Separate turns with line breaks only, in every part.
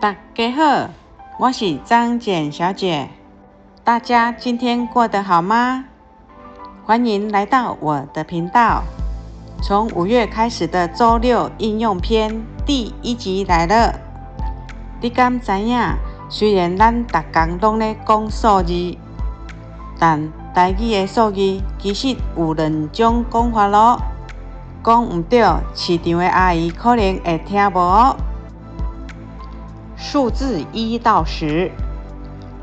大家好，我是张简小姐。大家今天过得好吗？欢迎来到我的频道。从5月开始的周六应用篇第1集来了。你敢知影？虽然咱每天拢咧讲数字，但台语的数字其实有2种讲法咯。讲唔对，市场的阿姨可能会听无哦。数字1到10，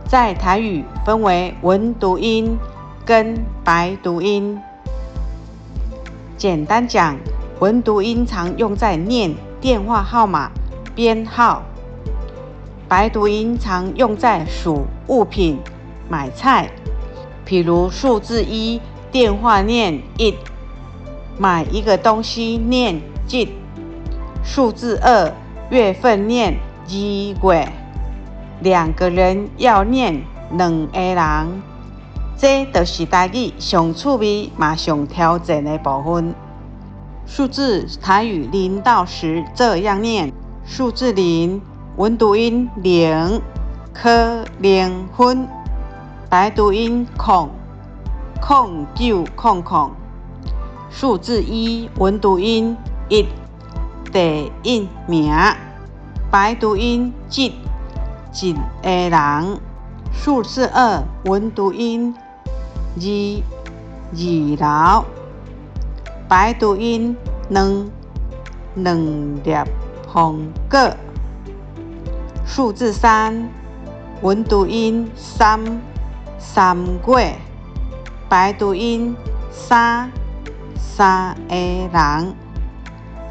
在台语分为文读音跟白读音。简单讲，文读音常用在念电话号码、编号；白读音常用在数物品、买菜。譬如数字1，电话念1，买一个东西念1；数字2，月份念2月，2个人要念2个人。这就是台语上趣味嘛上挑战的部分。数字台语0到10这样念：数字0，文读音0，可0分；白读音0，0900；数字1，文读音1，第1名；白读音1，一个人；数字2，文读音2，二楼；白读音2，两粒红果；数字3，文读音3，三月；白读音3，三个人；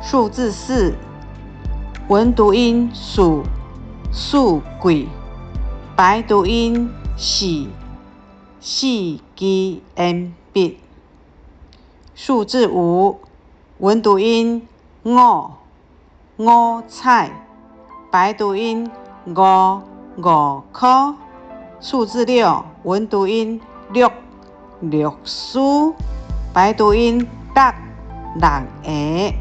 数字4，文读音4，四季；白读音4，四支鉛筆；數字5，文讀音5，五彩；白讀音5，五塊；數字6，文讀音6，綠樹；白讀音6，六個；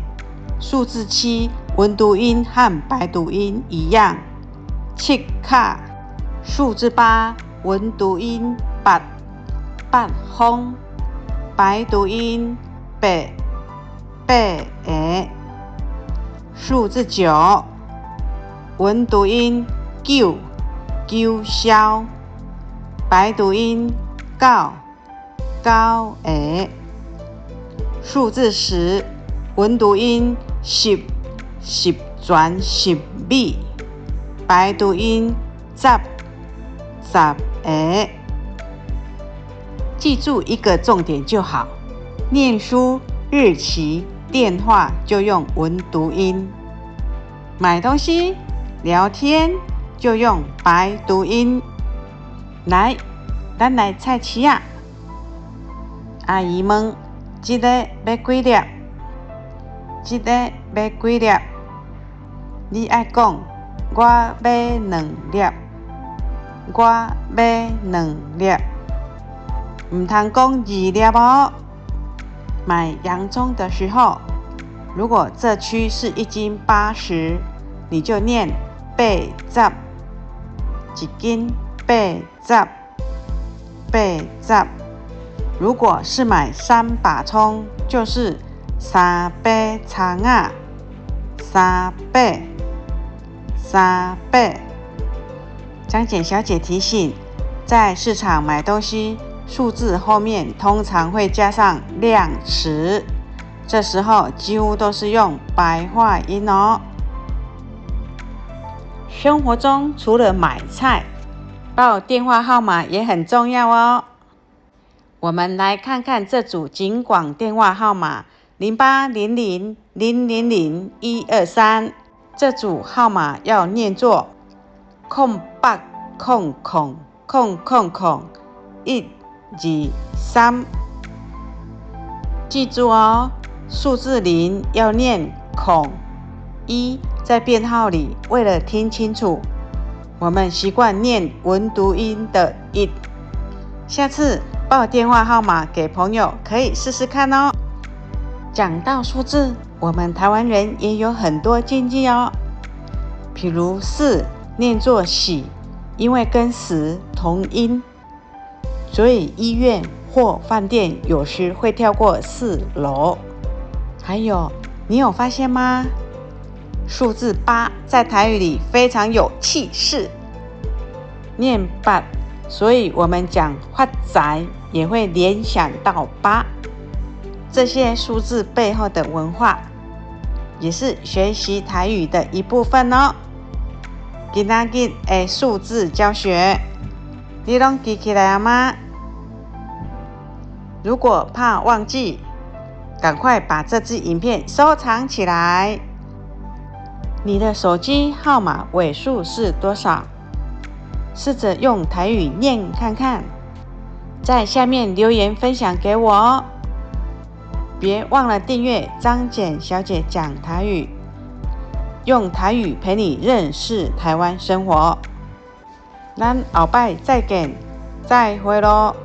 數字7，文讀音和白讀音一樣，七卡；數字8，文讀音8，八風；白讀音8，八個；數字9，文讀音9，九霄；白讀音9，九個；數字10，文讀音10，十全十美；白讀音10，十個。记住一个重点就好，念书、日期、电话就用文读音，买东西、聊天就用白读音。来，咱来菜市啊！阿姨问：这个要几粒？这个要几粒？你爱讲：我要2粒，我要2粒。唔通讲2粒哦。买洋葱的时候，如果这区是1斤80，你就念80，一斤80，80。如果是买3把葱，就是3把葱啊，3把。张简小姐提醒，在市场买东西，数字后面通常会加上量词，这时候几乎都是用白话音哦。生活中除了买菜，报电话号码也很重要哦。我们来看看这组警广电话号码：0800000123，这组号码要念作0800000123。记住哦，数字0要念孔，1在编号里，为了听清楚，我们习惯念文读音的1。下次报电话号码给朋友，可以试试看哦。讲到数字，我们台湾人也有很多禁忌哦，譬如4念作喜，因为跟死同音，所以医院或饭店有时会跳过4楼。还有，你有发现吗？数字8在台语里非常有气势，念8，所以我们讲发财也会联想到8。这些数字背后的文化，也是学习台语的一部分哦。今仔日的数字教学，你拢记起来了吗？如果怕忘记，赶快把这支影片收藏起来。你的手机号码尾数是多少？试着用台语念看看，在下面留言分享给我哦。别忘了订阅张简小姐讲台语，用台语陪你认识台湾生活。咱后摆再见，再会咯。